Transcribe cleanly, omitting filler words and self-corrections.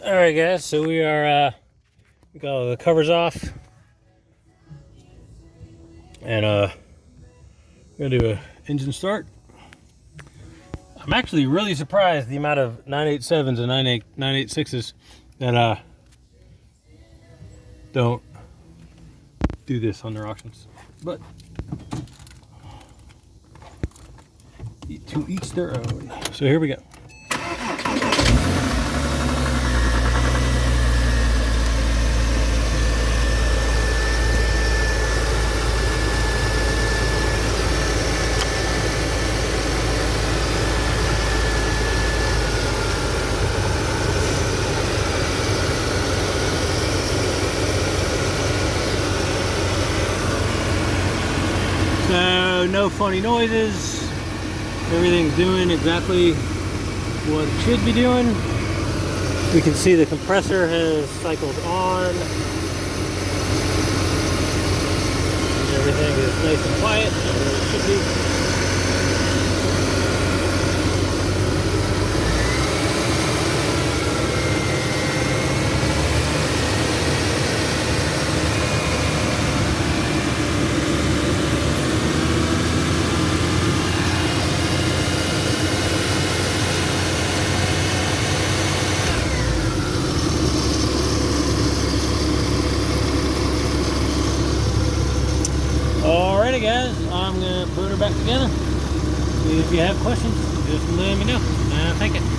All right, guys. So we we got all the covers off, and we're gonna do a engine start. I'm actually really surprised the amount of 987s and 986s that don't do this on their auctions, but to each their own. So here we go. So no funny noises. Everything's doing exactly what it should be doing. We can see the compressor has cycled on. Everything is nice and quiet, where it should be. Alrighty guys, I'm gonna put her back together. If you have questions, just let me know. Thank you.